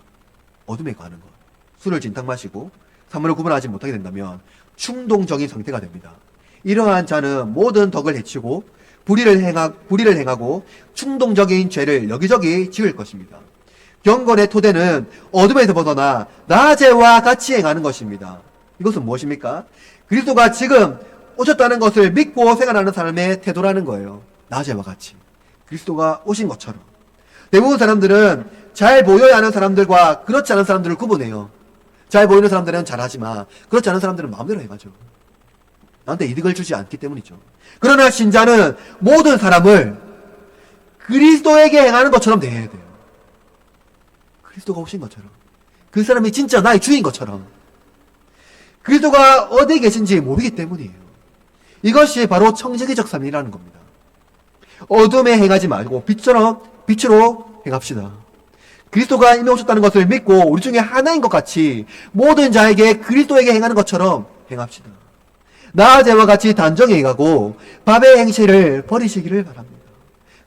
어둠에 가는 것, 술을 진탕 마시고 사물을 구분하지 못하게 된다면 충동적인 상태가 됩니다. 이러한 자는 모든 덕을 해치고 불의를 행하고 충동적인 죄를 여기저기 지을 것입니다. 경건의 토대는 어둠에서 벗어나 낮에와 같이 행하는 것입니다. 이것은 무엇입니까? 그리스도가 지금 오셨다는 것을 믿고 생활하는 사람의 태도라는 거예요. 낮에와 같이 그리스도가 오신 것처럼. 대부분 사람들은 잘 보여야 하는 사람들과 그렇지 않은 사람들을 구분해요. 잘 보이는 사람들은 잘하지만 그렇지 않은 사람들은 마음대로 해가죠. 나한테 이득을 주지 않기 때문이죠. 그러나 신자는 모든 사람을 그리스도에게 행하는 것처럼 대해야 돼요. 그리스도가 오신 것처럼, 그 사람이 진짜 나의 주인 것처럼. 그리스도가 어디에 계신지 모르기 때문이에요. 이것이 바로 청지기적 삶이라는 겁니다. 어둠에 행하지 말고 빛으로 행합시다. 그리스도가 이미 오셨다는 것을 믿고 우리 중에 하나인 것 같이 모든 자에게 그리스도에게 행하는 것처럼 행합시다. 낮에와 같이 단정히 행하고 밤의 행실을 버리시기를 바랍니다.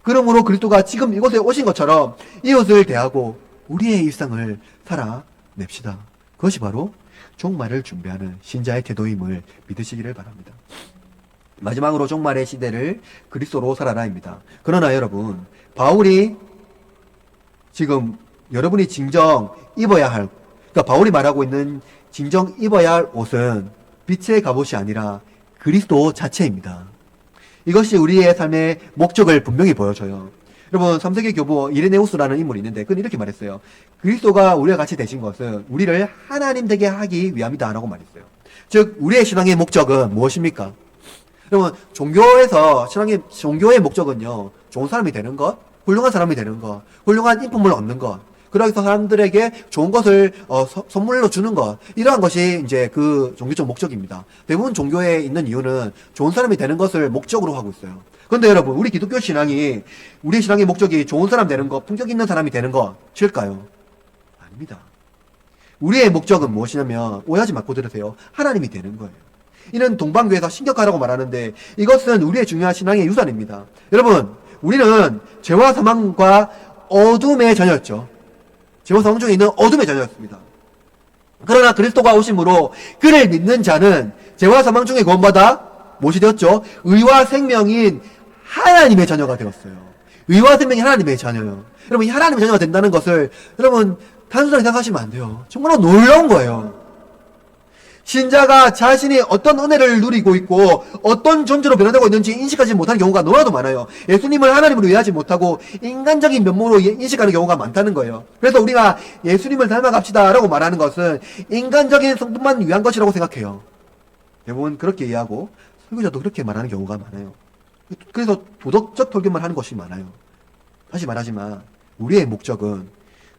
그러므로 그리스도가 지금 이곳에 오신 것처럼 이웃을 대하고 우리의 일상을 살아냅시다. 그것이 바로 종말을 준비하는 신자의 태도임을 믿으시기를 바랍니다. 마지막으로 종말의 시대를 그리스도로 살아라입니다. 그러나 여러분, 바울이 지금 여러분이 진정 입어야 할, 그러니까 바울이 말하고 있는 진정 입어야 할 옷은 빛의 갑옷이 아니라 그리스도 자체입니다. 이것이 우리의 삶의 목적을 분명히 보여줘요. 여러분, 3세기 교부 이레네우스라는 인물이 있는데 그는 이렇게 말했어요. 그리스도가 우리와 같이 되신 것은 우리를 하나님 되게 하기 위함이다 라고 말했어요. 즉 우리의 신앙의 목적은 무엇입니까? 여러분, 종교의 목적은요, 좋은 사람이 되는 것, 훌륭한 사람이 되는 것, 훌륭한 인품을 얻는 것, 그래서 사람들에게 좋은 것을 선물로 주는 것, 이러한 것이 이제 그 종교적 목적입니다. 대부분 종교에 있는 이유는 좋은 사람이 되는 것을 목적으로 하고 있어요. 그런데 여러분, 우리 신앙의 목적이 좋은 사람 되는 것, 품격 있는 사람이 되는 것일까요? 아닙니다. 우리의 목적은 무엇이냐면, 오해하지 말고 들으세요. 하나님이 되는 거예요. 이는 동방교에서 신격화라고 말하는데 이것은 우리의 중요한 신앙의 유산입니다. 여러분, 우리는 죄와 사망과 어둠의 자녀였죠. 죄와 사망 중에 있는 어둠의 자녀였습니다. 그러나 그리스도가 오심으로 그를 믿는 자는 죄와 사망 중에 구원받아 무엇이 되었죠? 의와 생명인 하나님의 자녀가 되었어요. 의와 생명이 하나님의 자녀예요. 여러분, 이 하나님의 자녀가 된다는 것을 여러분 단순하게 생각하시면 안 돼요. 정말 놀라운 거예요. 신자가 자신이 어떤 은혜를 누리고 있고 어떤 존재로 변화되고 있는지 인식하지 못하는 경우가 너무나도 많아요. 예수님을 하나님으로 이해하지 못하고 인간적인 면모로 인식하는 경우가 많다는 거예요. 그래서 우리가 예수님을 닮아갑시다 라고 말하는 것은 인간적인 성품만 위한 것이라고 생각해요. 대부분 그렇게 이해하고 설교자도 그렇게 말하는 경우가 많아요. 그래서 도덕적 설교만 하는 것이 많아요. 다시 말하지만 우리의 목적은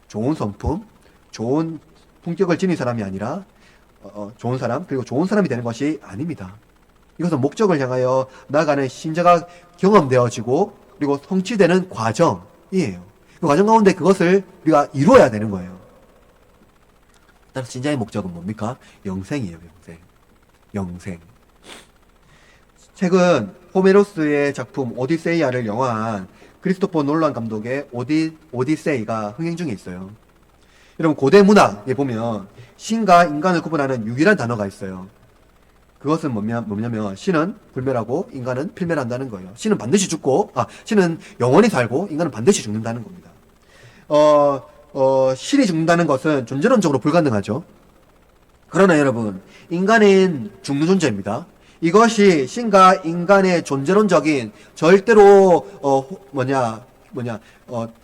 좋은 성품, 좋은 품격을 지닌 사람이 아니라 좋은 사람, 그리고 좋은 사람이 되는 것이 아닙니다. 이것은 목적을 향하여 나아가는 신자가 경험되어지고 그리고 성취되는 과정이에요. 그 과정 가운데 그것을 우리가 이루어야 되는 거예요. 따라서 신자의 목적은 뭡니까? 영생이에요. 영생. 최근 호메로스의 작품 오디세이아를 영화한 크리스토퍼 놀란 감독의 오디세이가 흥행 중에 있어요. 여러분, 고대 문학에 보면 신과 인간을 구분하는 유일한 단어가 있어요. 그것은 뭐냐면 신은 불멸하고 인간은 필멸한다는 거예요. 신은 반드시 죽고 신은 영원히 살고 인간은 반드시 죽는다는 겁니다. 신이 죽는다는 것은 존재론적으로 불가능하죠. 그러나 여러분, 인간은 죽는 존재입니다. 이것이 신과 인간의 존재론적인 절대로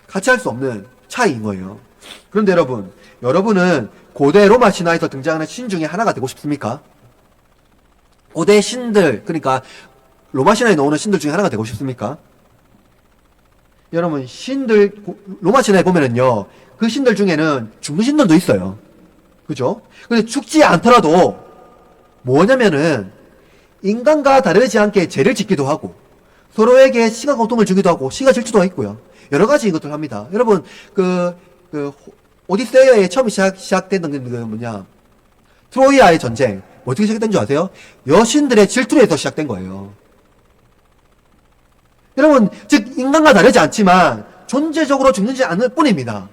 같이 할 수 없는 차이인 거예요. 그런데 여러분은 고대 로마 신화에서 등장하는 신 중에 하나가 되고 싶습니까? 고대 신들, 그러니까 로마 신화에 나오는 신들 중에 하나가 되고 싶습니까? 여러분, 로마 신화에 보면은요, 그 신들 중에는 죽는 신들도 있어요. 그죠? 근데 죽지 않더라도 뭐냐면은 인간과 다르지 않게 죄를 짓기도 하고 서로에게 시가 고통을 주기도 하고 시가 질투도 있고요. 여러 가지 것들을 합니다. 여러분, 오디세이아에 처음 시작된 트로이아의 전쟁. 어떻게 시작된 줄 아세요? 여신들의 질투에서 시작된 거예요. 여러분, 즉, 인간과 다르지 않지만, 존재적으로 죽는지 않을 뿐입니다.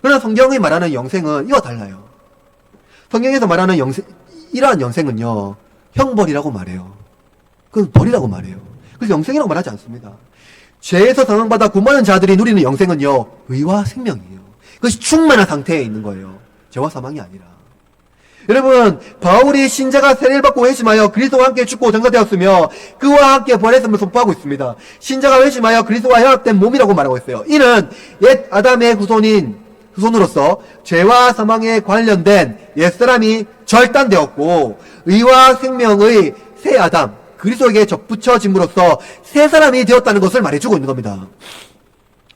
그러나 성경이 말하는 영생은 이와 달라요. 성경에서 말하는 이러한 영생은요, 형벌이라고 말해요. 그건 벌이라고 말해요. 그래서 영생이라고 말하지 않습니다. 죄에서 사망받아 구원받은 자들이 누리는 영생은요, 의와 생명이에요. 그것이 충만한 상태에 있는 거예요. 죄와 사망이 아니라. 여러분, 바울이 신자가 세례를 받고 회심하여 그리스도와 함께 죽고 장사되었으며 그와 함께 부활했음을 선포하고 있습니다. 신자가 회심하여 그리스도와 연합된 몸이라고 말하고 있어요. 이는 옛 아담의 후손으로서 죄와 사망에 관련된 옛사람이 절단되었고 의와 생명의 새 아담 그리스도에게 접붙여짐으로써 새 사람이 되었다는 것을 말해주고 있는 겁니다.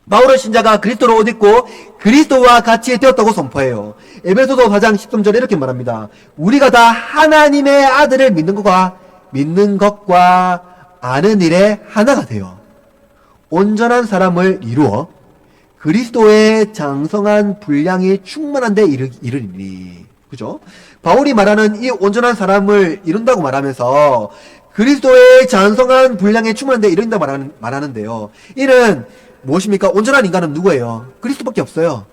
바울은 신자가 그리스도로 옷 입고 그리스도와 같이 되었다고 선포해요. 에베소서 4장 13절에 이렇게 말합니다. 우리가 다 하나님의 아들을 믿는 것과 아는 일에 하나가 되어 온전한 사람을 이루어 그리스도의 장성한 분량이 충만한 데 이르리니. 그죠? 바울이 말하는 이 온전한 사람을 이룬다고 말하면서 그리스도의 장성한 분량에 충만한 데 이른다고 말하는데요. 이는 무엇입니까? 온전한 인간은 누구예요? 그리스도밖에 없어요.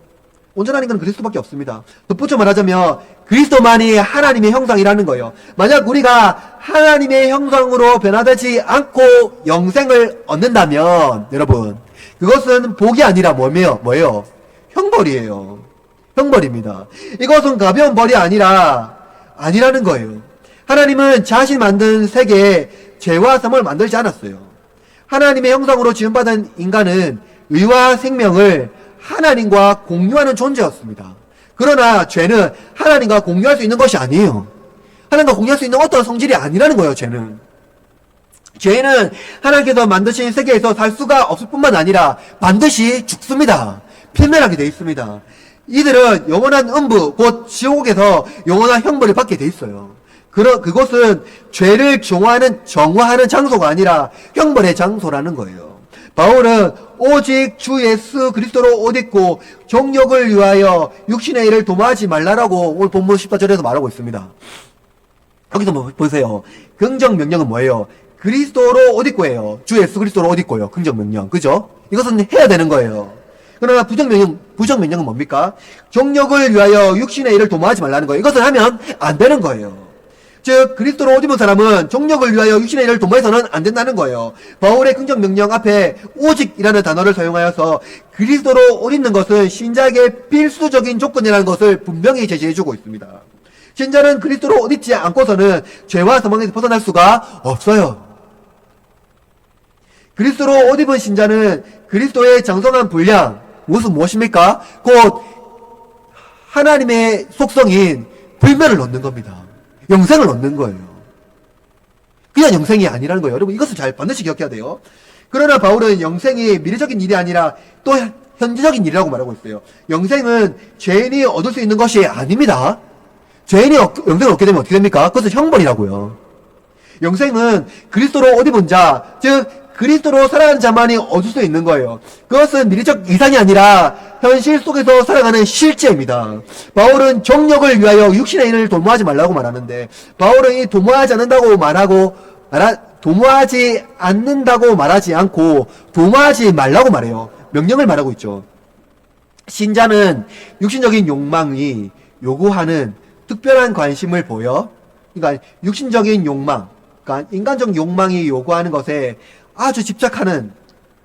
온전한 인간은 그리스도밖에 없습니다. 덧붙여 말하자면 그리스도만이 하나님의 형상이라는 거예요. 만약 우리가 하나님의 형상으로 변화되지 않고 영생을 얻는다면 여러분, 그것은 복이 아니라 뭐예요? 형벌이에요. 형벌입니다. 이것은 가벼운 벌이 아니라는 거예요. 하나님은 자신 만든 세계에 죄와 사망을 만들지 않았어요. 하나님의 형상으로 지음받은 인간은 의와 생명을 하나님과 공유하는 존재였습니다. 그러나 죄는 하나님과 공유할 수 있는 것이 아니에요. 하나님과 공유할 수 있는 어떤 성질이 아니라는 거예요, 죄는. 죄는 하나님께서 만드신 세계에서 살 수가 없을 뿐만 아니라 반드시 죽습니다. 필멸하게 되어 있습니다. 이들은 영원한 음부, 곧 지옥에서 영원한 형벌을 받게 되어 있어요. 그것은 죄를 정화하는 장소가 아니라 형벌의 장소라는 거예요. 바울은 오직 주 예수 그리스도로 옷 입고 정욕을 위하여 육신의 일을 도모하지 말라라고 오늘 본문 14절에서 말하고 있습니다. 여기서 보세요. 긍정 명령은 뭐예요? 그리스도로 옷 입고예요. 주 예수 그리스도로 옷 입고요. 긍정 명령. 그죠? 이것은 해야 되는 거예요. 그러나 부정 명령은 뭡니까? 정욕을 위하여 육신의 일을 도모하지 말라는 거예요. 이것을 하면 안 되는 거예요. 즉 그리스도로 옷 입은 사람은 정력을 위하여 육신의 일을 도모해서는 안 된다는 거예요. 바울의 긍정명령 앞에 오직이라는 단어를 사용하여서 그리스도로 옷 입는 것은 신자에게 필수적인 조건이라는 것을 분명히 제시해주고 있습니다. 신자는 그리스도로 옷 입지 않고서는 죄와 사망에서 벗어날 수가 없어요. 그리스도로 옷 입은 신자는 그리스도의 장성한 분량, 무엇입니까? 곧 하나님의 속성인 불멸을 얻는 겁니다. 영생을 얻는 거예요. 그냥 영생이 아니라는 거예요. 여러분 이것을 잘 반드시 기억해야 돼요. 그러나 바울은 영생이 미래적인 일이 아니라 또 현재적인 일이라고 말하고 있어요. 영생은 죄인이 얻을 수 있는 것이 아닙니다. 죄인이 영생을 얻게 되면 어떻게 됩니까? 그것은 형벌이라고요. 영생은 그리스도로 옷 입은 자, 즉 그리스도로 살아가는 자만이 얻을 수 있는 거예요. 그것은 미래적 이상이 아니라 현실 속에서 살아가는 실제입니다. 바울은 정력을 위하여 육신의 일을 도모하지 말라고 말하는데, 바울은 이 도모하지 않는다고 말하지 않고 도모하지 말라고 말해요. 명령을 말하고 있죠. 신자는 육신적인 욕망이 요구하는 특별한 관심을 보여, 그러니까 육신적인 욕망, 그러니까 인간적 욕망이 요구하는 것에 아주 집착하는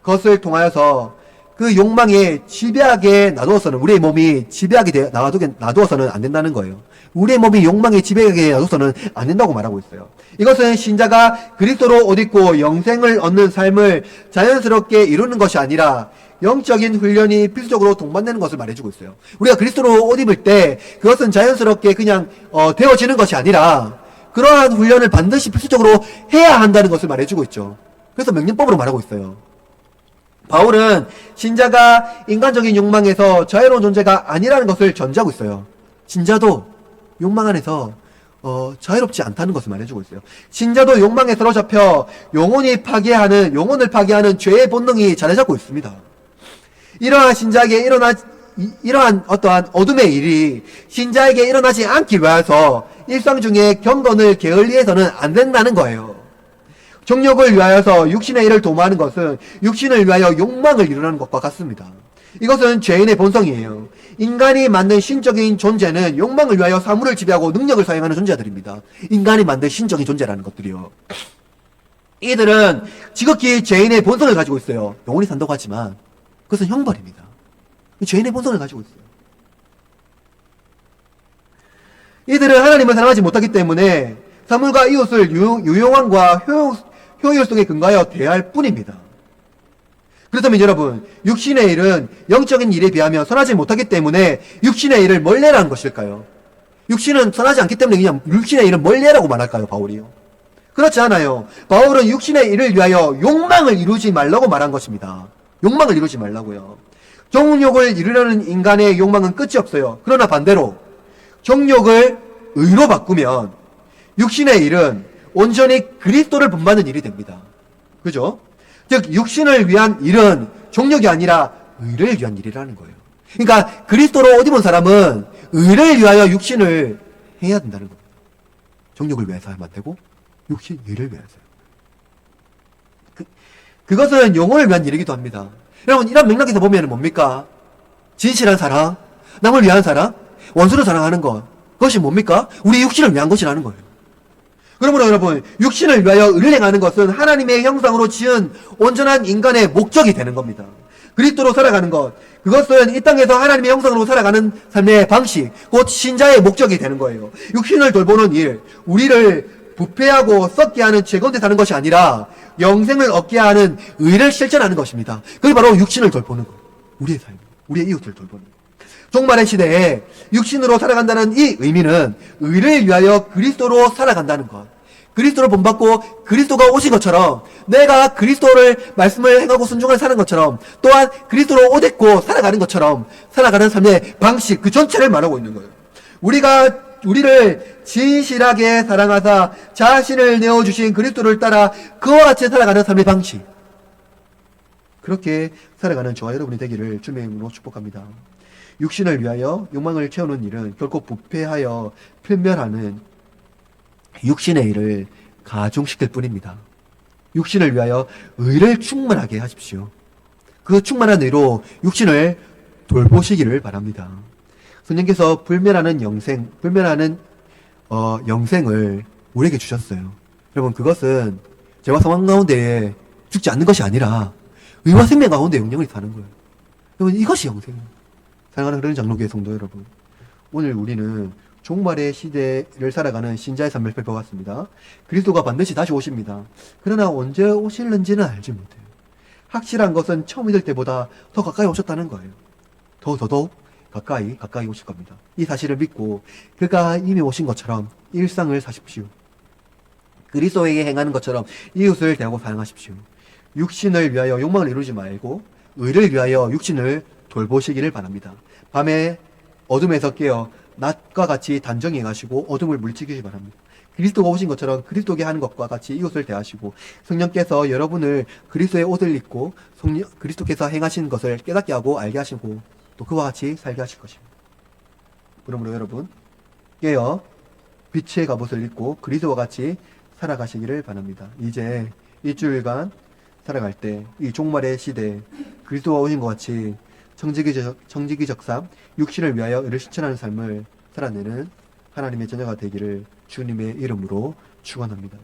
것을 통하여서 그 욕망에 지배하게 놔두어서는, 우리의 몸이 지배하게 놔두어서는 안 된다는 거예요. 우리의 몸이 욕망에 지배하게 놔두어서는 안 된다고 말하고 있어요. 이것은 신자가 그리스도로 옷 입고 영생을 얻는 삶을 자연스럽게 이루는 것이 아니라 영적인 훈련이 필수적으로 동반되는 것을 말해주고 있어요. 우리가 그리스도로 옷 입을 때 그것은 자연스럽게 그냥 되어지는 것이 아니라 그러한 훈련을 반드시 필수적으로 해야 한다는 것을 말해주고 있죠. 그래서 명령법으로 말하고 있어요. 바울은 신자가 인간적인 욕망에서 자유로운 존재가 아니라는 것을 전제하고 있어요. 신자도 욕망 안에서 자유롭지 않다는 것을 말해주고 있어요. 신자도 욕망에 사로잡혀 영혼을 파괴하는 죄의 본능이 자리 잡고 있습니다. 이러한 신자에게 이러한 어떠한 어둠의 일이 신자에게 일어나지 않기 위해서 일상 중에 경건을 게을리해서는 안 된다는 거예요. 정욕을 위하여서 육신의 일을 도모하는 것은 육신을 위하여 욕망을 이루는 것과 같습니다. 이것은 죄인의 본성이에요. 인간이 만든 신적인 존재는 욕망을 위하여 사물을 지배하고 능력을 사용하는 존재들입니다. 인간이 만든 신적인 존재라는 것들이요. 이들은 지극히 죄인의 본성을 가지고 있어요. 영원히 산다고 하지만 그것은 형벌입니다. 죄인의 본성을 가지고 있어요. 이들은 하나님을 사랑하지 못하기 때문에 사물과 이웃을 유용함과 효율성에 근거하여 대할 뿐입니다. 그렇다면 여러분, 육신의 일은 영적인 일에 비하면 선하지 못하기 때문에 육신의 일을 멀리하라는 것일까요? 육신은 선하지 않기 때문에 그냥 육신의 일은 멀리하라고 말할까요, 바울이요? 그렇지 않아요. 바울은 육신의 일을 위하여 욕망을 이루지 말라고 말한 것입니다. 욕망을 이루지 말라고요. 정욕을 이루려는 인간의 욕망은 끝이 없어요. 그러나 반대로 정욕을 의로 바꾸면 육신의 일은 온전히 그리스도를 본받는 일이 됩니다. 그죠? 즉 육신을 위한 일은 정욕이 아니라 의를 위한 일이라는 거예요. 그러니까 그리스도로 옷 입은 사람은 의를 위하여 육신을 해야 된다는 겁니다. 정욕을 위해서 하면 안 되고 육신 의를 위해서요. 그것은 영혼을 위한 일이기도 합니다. 여러분, 이런 맥락에서 보면 뭡니까? 진실한 사랑, 남을 위한 사랑, 원수를 사랑하는 것, 그것이 뭡니까? 우리 육신을 위한 것이라는 거예요. 그러므로 여러분, 육신을 위하여 의를 행하는 것은 하나님의 형상으로 지은 온전한 인간의 목적이 되는 겁니다. 그리스도로 살아가는 것, 그것은 이 땅에서 하나님의 형상으로 살아가는 삶의 방식, 곧 신자의 목적이 되는 거예요. 육신을 돌보는 일, 우리를 부패하고 썩게 하는 죄 가운데 사는 것이 아니라 영생을 얻게 하는 의를 실천하는 것입니다. 그게 바로 육신을 돌보는 것, 우리의 삶, 우리의 이웃을 돌보는 것. 종말의 시대에 육신으로 살아간다는 이 의미는 의를 위하여 그리스도로 살아간다는 것, 그리스도를 본받고 그리스도가 오신 것처럼 내가 그리스도를 말씀을 행하고 순종을 사는 것처럼, 또한 그리스도로 옷 입고 살아가는 것처럼 살아가는 삶의 방식, 그 전체를 말하고 있는 거예요. 우리를 진실하게 사랑하사 자신을 내어주신 그리스도를 따라 그와 같이 살아가는 삶의 방식, 그렇게 살아가는 저와 여러분이 되기를 주님의 이름으로 축복합니다. 육신을 위하여 욕망을 채우는 일은 결코 부패하여 필멸하는 육신의 일을 가중시킬 뿐입니다. 육신을 위하여 의를 충만하게 하십시오. 그 충만한 의로 육신을 돌보시기를 바랍니다. 성령께서 불멸하는 영생을 우리에게 주셨어요. 여러분, 그것은 죄와 사망 가운데 죽지 않는 것이 아니라 의와 생명 가운데 영영을 사는 거예요. 여러분, 이것이 영생입니다. 사랑하는 그런 장로교회 성도 여러분, 오늘 우리는 종말의 시대를 살아가는 신자의 삶을 살펴봤습니다. 그리스도가 반드시 다시 오십니다. 그러나 언제 오실는지는 알지 못해요. 확실한 것은 처음 믿을 때보다 더 가까이 오셨다는 거예요. 더더욱 가까이 오실 겁니다. 이 사실을 믿고 그가 이미 오신 것처럼 일상을 사십시오. 그리스도에게 행하는 것처럼 이웃을 대하고 사랑하십시오. 육신을 위하여 욕망을 이루지 말고 의를 위하여 육신을 돌보시기를 바랍니다. 밤에 어둠에서 깨어 낮과 같이 단정히 행하시고 어둠을 물리치시기 바랍니다. 그리스도가 오신 것처럼 그리스도께 하는 것과 같이 이웃을 대하시고 성령께서 여러분을 그리스도의 옷을 입고 그리스도께서 행하신 것을 깨닫게 하고 알게 하시고 또 그와 같이 살게 하실 것입니다. 그러므로 여러분 깨어 빛의 갑옷을 입고 그리스도와 같이 살아가시기를 바랍니다. 이제 일주일간 살아갈 때 이 종말의 시대에 그리스도가 오신 것 같이 정직이적삼 육신을 위하여 의를 실천하는 삶을 살아내는 하나님의 자녀가 되기를 주님의 이름으로 축원합니다.